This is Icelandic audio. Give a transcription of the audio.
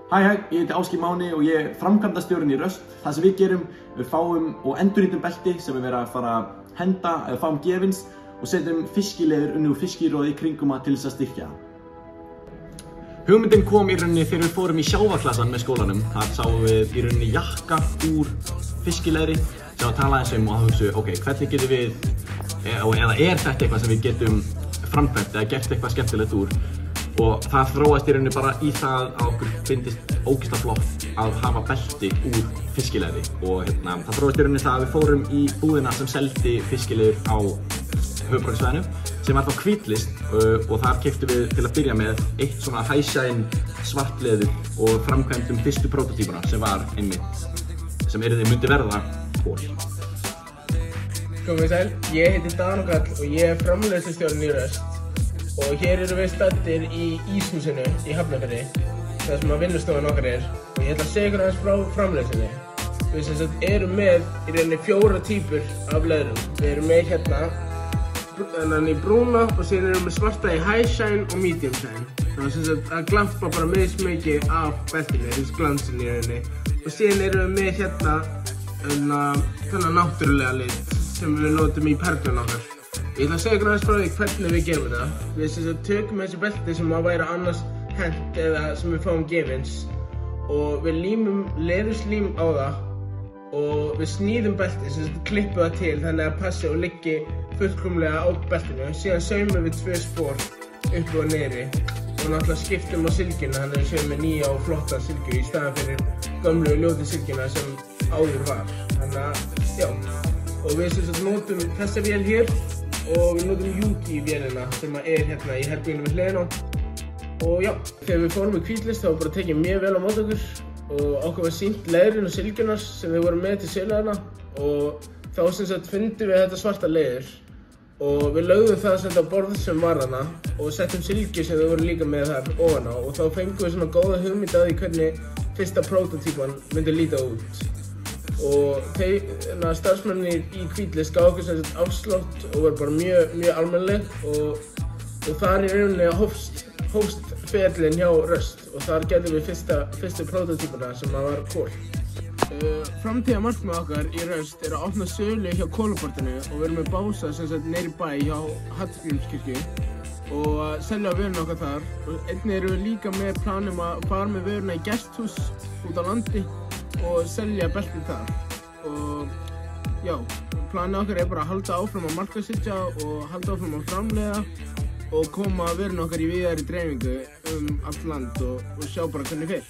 Hæ, ég heiti Ásgeir Máni og ég framkvæmdastjórinn í Röst. Það sem við gerum, við fáum og endurnýtum belti sem við verðum að fara að henda eða fáum gefins og setjum fiskileiðir unnið úr fiskiróði í kringum til þess að styrkja það. Hugmyndin kom í rauninni þegar við fórum í sjávarklassan með skólanum. Þar sáum við í rauninni jakka úr fiskileiðri sem að tala eins og þá hugsaum við, ok, hvernig getum við, eða þetta eitthvað sem við getum framkvæmt eða gert eitthvað skemmtilegt úr. Og það þróast í rauninni bara í það að okkur finnst ógeðslega flott að hafa belti úr fiskileiðri. Og það þróast í rauninni það að við fórum í búðina sem seldi fiskileiður á höfuðborgarsvæðinu sem var þá Hvítlist og þar keyptum við til að byrja með eitt svona high-shine svartleður og framkvæmdum fyrstu prototípuna sem var einmitt, sem myndi verða Kol. Komið sæl, ég heiti Dan Karl og ég framleiðslustjórinn í Röst. Og hér erum við staddir í Íshúsinu í Hafnarfirði, þar sem að vinnustofan okkar og ég ætla að segja ykkur aðeins frá framleiðslunni. Við sem sagt erum með í rauninni 4 típur af leðrum. Við erum með hérna í brúna og síðan erum við svarta í high shine og medium shine. Það er sem sagt að glampa bara mismikið af beltinu, þessi glansinn í rauninni. Og síðan erum við með þennan náttúrulega lit sem við notum í perlun okkar. Ég ætla að segja ykkur aðeins frá því hvernig við gerum þetta. Við sem sagt tökum þessi belti sem að væri annars hent eða sem við fáum gefins og við límum leðurslím á það og við sníðum belti sem sagt klippum það til þannig að passi og liggi fullkomlega á beltinu. Síðan saumum við 2 spor upp og niðri og náttúrulega skiptum á silkina þannig að við saumum nýja og flotta silkju í staðan fyrir gömlu og ljótu silkina sem áður var. Þannig að, já, og við sem sagt notum þessa vél hér og við notum Yuki-vélina sem hérna í herberginu við hliðina á. Og já, þegar við fórum í Hvítlist þá var bara tekið mjög vel á móti okkur og okkur var sýnt leðurinn og silkjurnar sem við vorum með til sölu þarna og þá sem sagt fundum við þetta svarta leður og við lögðum það sem þetta borð sem var þarna og settum silkju sem við vorum líka með þar ofan á og þá fengum við svona góða hugmynd af því hvernig fyrsta prototípan myndi líta út. Og starfsmennir í Hvítlist gaf okkur sem sagt afslátt og var bara mjög almennileg og þar í rauninni hófst ferillinn hjá Röst og þar gerðum við fyrstu prototípuna sem var Kol. Framtíðarmarkmið okkar í Röst að opna sölu hjá Kolaportinu og við erum með bása sem sagt neyri bæ hjá Hallgrímskirkju og að selja vöruna okkar þar og einnig erum við líka með planum að fara með vöruna í gesthús út á landi og selja beltið þar og já, planið okkar bara að halda áfram að markaðssetja og halda áfram að framleiða og koma vöruna okkar í víðari dreifingu allt land og sjá bara hvernig fer.